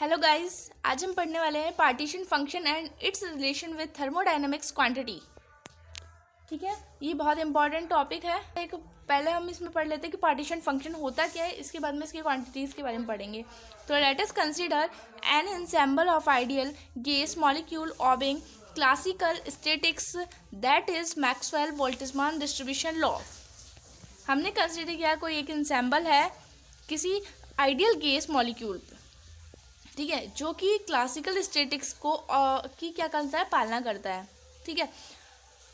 Hello guys, आज हम पढ़ने वाले हैं partition function and it's relation with thermodynamics quantity. ठीक है, ये बहुत इंपॉर्टेंट टॉपिक है। एक पहले हम इसमें पढ़ लेते हैं कि पार्टीशन फंक्शन होता क्या है, इसके बाद में इसकी क्वांटिटीज़ के बारे में पढ़ेंगे। तो let us consider an ensemble of ideal gas molecule obeying classical statistics that is Maxwell Boltzmann distribution law. हमने कंसीडर किया कोई एक एनसेम्बल है किसी आइडियल गैस मॉलिक्यूल, ठीक है, जो कि क्लासिकल स्टैटिक्स को की क्या करता है, पालना करता है। ठीक है,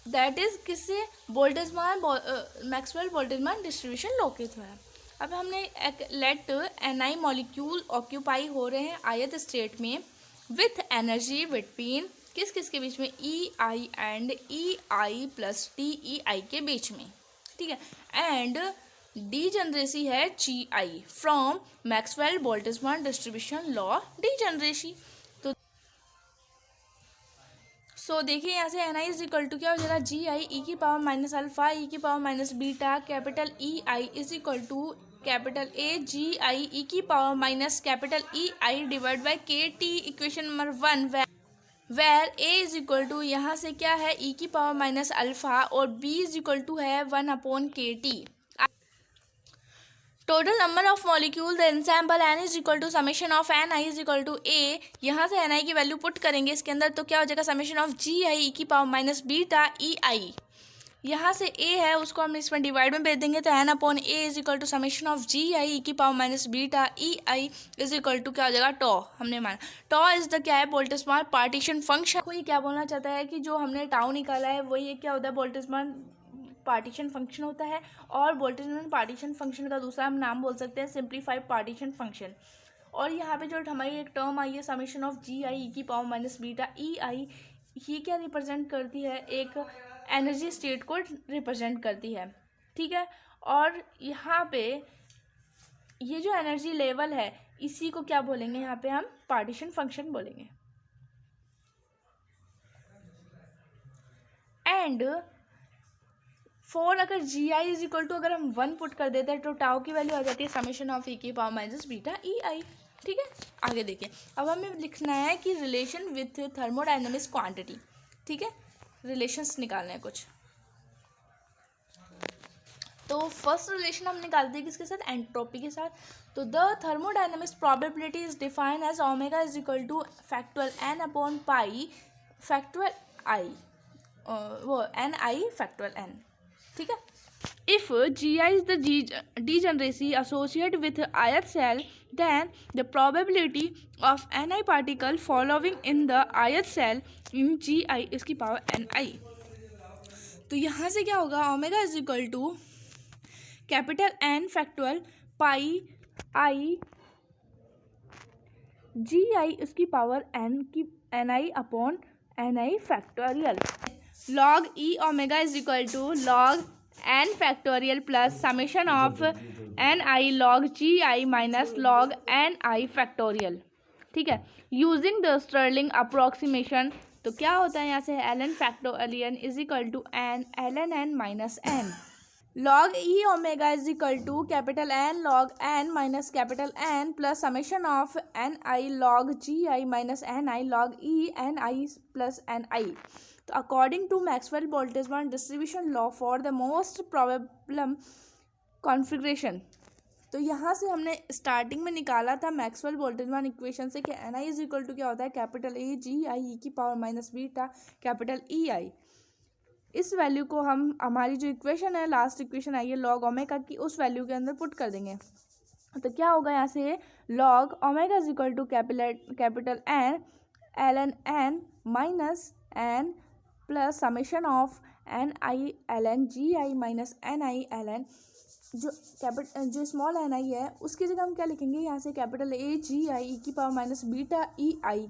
दैट इज किससे, Boltzmann Maxwell Boltzmann distribution law के थ्रू है। अब हमने एक लेट एन मॉलिक्यूल ऑक्यूपाई हो रहे हैं आयत स्टेट में विथ एनर्जी बिटवीन किस किस के बीच में, E I and E I plus T E I के बीच में। ठीक है, एंड डीजनरेसी है G I from Maxwell Boltzmann distribution law degeneracy. तो सो देखिए यहाँ से N I is equal to क्या हो जाएगा, जी आई ई की पावर माइनस अल्फा ई की power minus beta capital E I is equal to capital A G I E की power minus capital E I divide by K T. Equation number 1 where A is equal to यहाँ से क्या है, E की power minus alpha और B is equal to है 1/KT। Total number of molecule the ensemble N is equal to summation of N I is equal to ए। यहाँ से N I की वैल्यू पुट करेंगे इसके अंदर, तो क्या हो जाएगा, summation of G I E की पावर माइनस बीटा ई आई। यहाँ से ए है उसको हम इसमें डिवाइड में भेज देंगे, तो N upon A is equal to summation of G I E की power minus beta E I is equal to क्या हो जाएगा, टॉ। हमने माना टॉ इज द क्या है, बोल्ट्जमान पार्टीशन फंक्शन। कोई क्या बोलना चाहता है कि जो हमने टाउ निकाला है वही क्या होता है, बोल्ट्जमान पार्टीशन फंक्शन होता है। और बोल्ट्जमान पार्टीशन फंक्शन का दूसरा हम नाम बोल सकते हैं सिंप्लीफाइड पार्टीशन फंक्शन। और यहाँ पे जो हमारी एक टर्म आई है summation of G I E की पावर माइनस बीटा ई आई, ये क्या रिप्रेजेंट करती है, एक एनर्जी स्टेट को रिप्रेजेंट करती है। ठीक है, और यहाँ पे ये जो एनर्जी लेवल है इसी को क्या बोलेंगे, यहाँ पे हम पार्टीशन फंक्शन बोलेंगे। एंड फॉर अगर जी आई इज इक्वल टू अगर हम 1 पुट कर देते हैं तो टाउ की वैल्यू आ जाती है समेशन ऑफ ई की पावर माइनस बीटा ई आई। ठीक है, आगे देखिए, अब हमें लिखना है कि रिलेशन विथ थर्मोडायनेमिक्स क्वांटिटी। ठीक है, रिलेशंस निकालना है कुछ। तो फर्स्ट रिलेशन हम निकालते हैं किसके साथ, एंट्रोपी के साथ। तो the thermodynamics probability is defined as omega is equal to factorial N upon pi factorial I, वो एन आई फैक्टोरियल एन। ठीक है, if Gi is the degeneracy associated with ith cell, then the probability of Ni particle following in the ith cell in Gi इसकी power Ni। तो यहाँ से क्या होगा, omega is equal to capital N factorial pi I G I उसकी power N की Ni upon Ni factorial log E omega is equal to log N factorial plus summation of N I log G I minus log N I factorial. ठीक है, using the Stirling approximation. तो क्या होता है यहाँ से, L N factorial is equal to N L N N minus N log E omega is equal to capital N log N minus capital N plus summation of N I log G I minus N I log E N I plus N I. तो according to Maxwell Boltzmann distribution law for the most probable configuration. तो यहाँ से हमने starting में निकाला था Maxwell Boltzmann equation से कि N I is equal to क्या होता है, capital A G I E की power minus beta capital E I. इस वैल्यू को हम हमारी जो इक्वेशन है, लास्ट इक्वेशन आई है लॉग ओमेगा की, उस वैल्यू के अंदर पुट कर देंगे। तो क्या होगा यहाँ से, log omega is equal to capital N L N N minus N plus summation of N I L N G I minus N I L N. जो स्मॉल एन आई है उसकी जगह हम क्या लिखेंगे, यहाँ से capital A G I E की power minus beta E I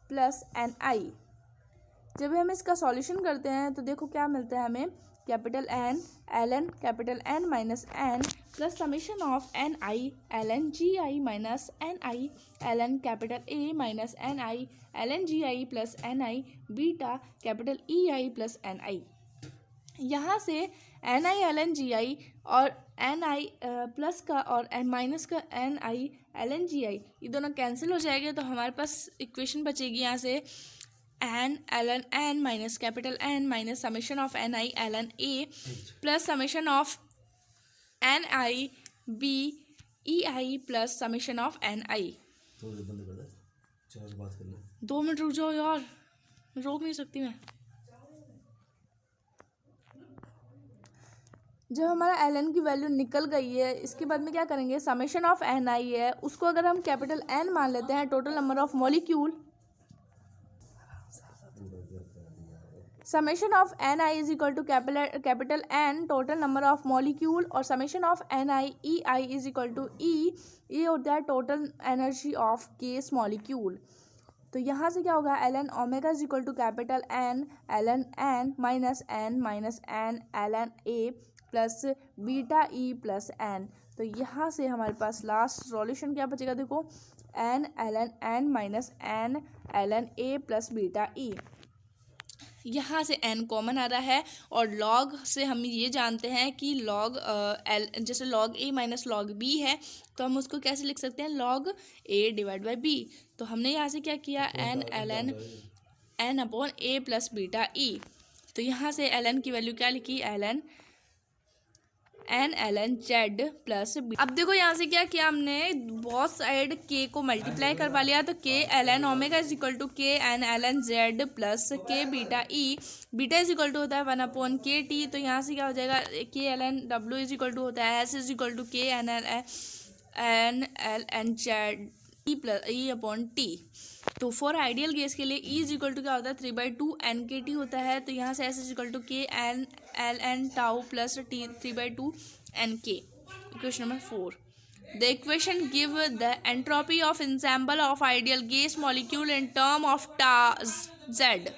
plus N आई। जब हम इसका सॉल्यूशन करते हैं तो देखो क्या मिलता है हमें, capital N L N capital N minus N plus summation of N I L N G I minus N I L N capital A minus N I L N G I plus N I beta capital E I plus N I. यहाँ से N I L N G I और N I plus का और N minus का N I L N G I, ये दोनों cancel हो जाएंगे। तो हमारे पास इक्वेशन बचेगी यहाँ से N L N N minus capital N minus summation of N I L N A plus summation of N I B E I plus summation of N I. थोड़ी बंद कर दे, चार बात करना। 2 मिनट रुक जाओ यार, रोक नहीं सकती मैं। जब हमारा एल एन की वैल्यू निकल गई है, इसके बाद में क्या करेंगे, समेशन ऑफ एन आई है उसको अगर हम कैपिटल एन मान लेते हैं, total number of molecule, summation of N I is equal to capital N total number of molecule, और summation of N I E I is equal to E, ये होता है total energy of case molecule. तो यहाँ से क्या होगा, L N omega is equal to capital N L N minus N L N A plus beta E plus N. तो यहाँ से हमारे पास लास्ट सॉल्यूशन क्या बचेगा, देखो N L N minus N L N A plus beta E. यहाँ से n common आ रहा है, और log से हम ये जानते हैं कि log l जैसे log a minus log b है, तो हम उसको कैसे लिख सकते हैं, log a divide by b। तो हमने यहाँ से क्या किया, n ln n upon a plus beta e। तो यहाँ से ln की वैल्यू क्या लिखी, ln N L N Z plus B. अब देखो यहाँ से क्या किया हमने, बहुत साइड के को मल्टीप्लाई करवा लिया, तो K L N omega is equal to K N L N Z plus K beta E. Beta is equal to होता है 1/k t। तो यहाँ से क्या हो जाएगा, K L N W is equal to होता है S is equal to K N L N Z E plus E upon T. तो फॉर आइडियल गैस के लिए ई इज इक्वल टू क्या होता है, 3/2 NKT होता है। तो यहाँ से S is equal to K N L N tau plus T 3/2 NK। Equation number 4, the equation give the entropy of ensemble of ideal gas molecule in term of tau z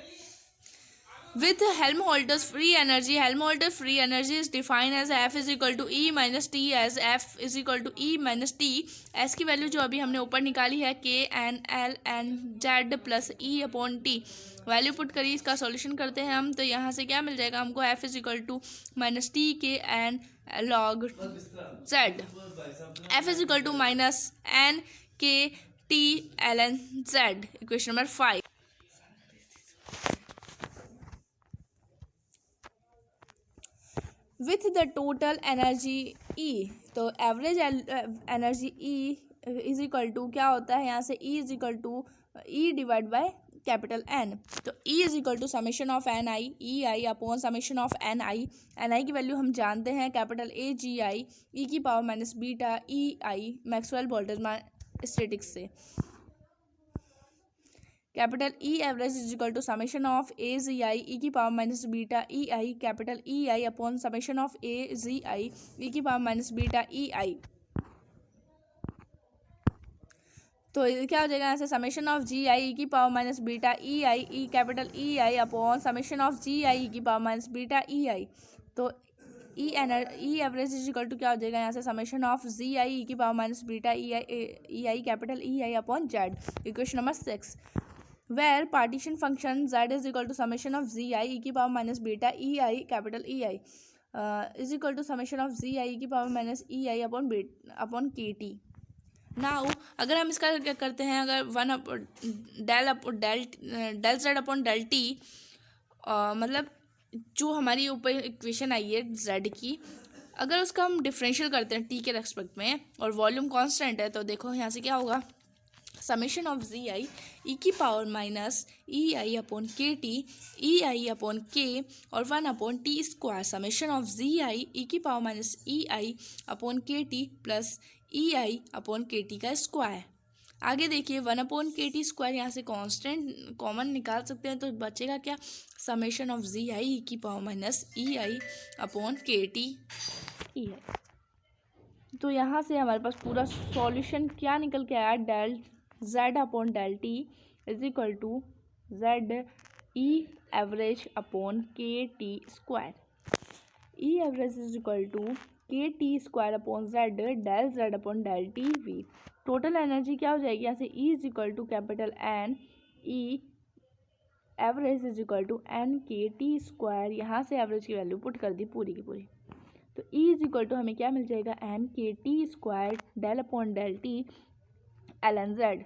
with Helmholtz free energy. Helmholtz free energy is defined as F is equal to E minus T, as F is equal to E minus T। S की value जो अभी हमने ऊपर निकाली है K N L N Z plus E upon T, value put करी, इसका solution करते हैं हम। तो यहाँ से क्या मिल जाएगा हमको, F is equal to minus T K N log Z, F is equal to minus N K T L N Z. Equation number 5, with the total energy E. तो average energy E is equal to क्या होता है, यहाँ से E is equal to E divide by capital N. तो E is equal to summation of N I E I upon summation of N I की value हम जानते हैं capital A G I E की power minus beta E I Maxwell Boltzmann statistics से। Capital E average is equal to summation of A G I E की power minus beta E I capital E I upon summation of A G I E की power minus beta E I. तो क्या हो जाएगा, यहाँ से summation of G I E की power minus beta E I E capital E I upon summation of G I E की power minus beta E I. तो E average is equal to क्या हो जाएगा, यहाँ से summation of G I E की power minus beta E I capital E I upon Z. Equation number 6, where partition function z is equal to summation of zi e की power minus beta E I capital E I is equal to summation of zi e की power minus E I upon K T. Now अगर हम इसका क्या करते हैं, अगर del Z upon del T, मतलब जो हमारी ऊपर इक्वेशन आई है जेड की, अगर उसका हम डिफरेंशियल करते हैं टी के रेस्पेक्ट में और वॉल्यूम कांस्टेंट है, तो देखो यहाँ से क्या होगा, summation of G I E की power minus E I upon K T E I upon के और 1/t square summation of G I E की power minus E I upon K T plus E I upon K T का square. आगे देखिए 1/kt square, यहाँ से constant common निकाल सकते हैं, तो बचेगा क्या, summation of G I E की power minus E I upon K T E I. तो यहाँ से हमारे पास पूरा सॉल्यूशन क्या निकल के आया, del Z upon del T is equal to Z E average upon K T square. E average is equal to K T square upon Z del Z upon del T V. Total energy क्या हो जाएगी, यहाँ से E is equal to capital N E average is equal to N K T square. यहाँ से average की value put कर दी पूरी की पूरी। तो E इज इक्वल टू हमें क्या मिल जाएगा, N K T square del upon del T L N Z.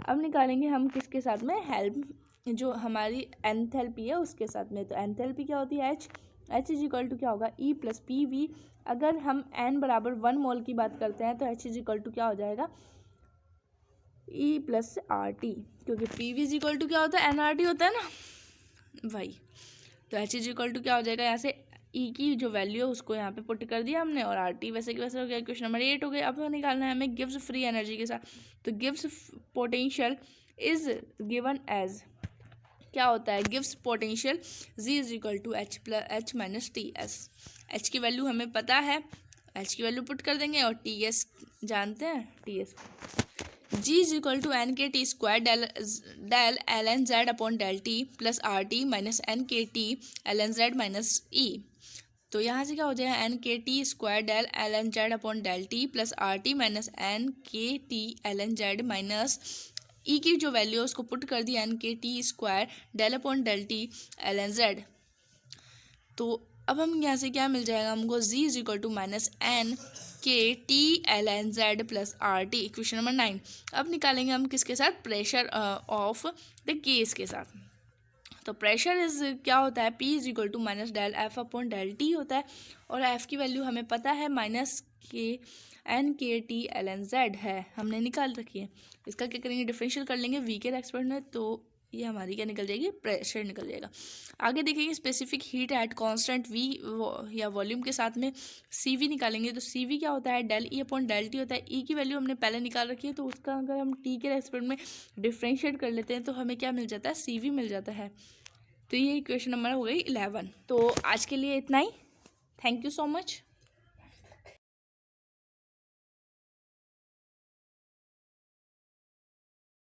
अब निकालेंगे हम किसके साथ में, हेल्प जो हमारी एंथैल्पी है उसके साथ में। तो एंथैल्पी क्या होती है, एच इज इक्वल टू क्या होगा, ई प्लस पी वी। अगर हम एन बराबर 1 मोल की बात करते हैं तो एच इज इक्वल टू क्या हो जाएगा, ई प्लस आर टी, क्योंकि P V is equal to क्या होता है, एन आर टी होता है ना भाई। तो एच इज इक्वल टू क्या हो जाएगा, यहाँ से ई की जो वैल्यू है उसको यहाँ पे पुट कर दिया हमने, और आर टी वैसे कि वैसे हो गया। क्वेश्चन नंबर 8 हो गया। अब निकालना है हमें गिव्स फ्री एनर्जी के साथ। तो गिव्स पोटेंशियल इज गिवन एज, क्या होता है, गिव्स potential G is equal to H minus T S. H की वैल्यू हमें पता है, एच की वैल्यू पुट कर देंगे, और टी एस जानते हैं, T S G is equal to N K T square del L N Z upon del T plus R T minus N K T L N Z minus E. तो यहाँ से क्या हो जाएगा, N K T square del L N Z upon del T plus R T minus N K T L N Z minus E की जो value है उसको पुट कर दिया, N K T square del upon del T L N Z. तो अब हम यहाँ से क्या मिल जाएगा हमको, G is equal to minus N K T L N Z plus R T. Question number 9। अब निकालेंगे हम किसके साथ, प्रेशर ऑफ द केस के साथ। तो प्रेशर इज क्या होता है, P is equal to minus del F upon del T होता है, और एफ की वैल्यू हमें पता है माइनस के N K T L N Z है, हमने निकाल रखी है। इसका क्या करेंगे, डिफरेंशियल कर लेंगे वी के रेस्पेक्ट में, तो ये हमारी क्या निकल जाएगी, प्रेशर निकल जाएगा। आगे देखेंगे specific heat at constant V या वॉल्यूम के साथ में सी वी निकालेंगे। तो सी वी क्या होता है, del E upon del T होता है। ई की वैल्यू हमने पहले निकाल रखी है, तो उसका अगर हम टी के रेस्पेक्ट में डिफ्रेंशिएट कर लेते हैं तो हमें क्या मिल जाता है, सी वी मिल जाता है। तो ये क्वेश्चन नंबर हो गई 11। तो आज के लिए इतना ही। Thank you so much.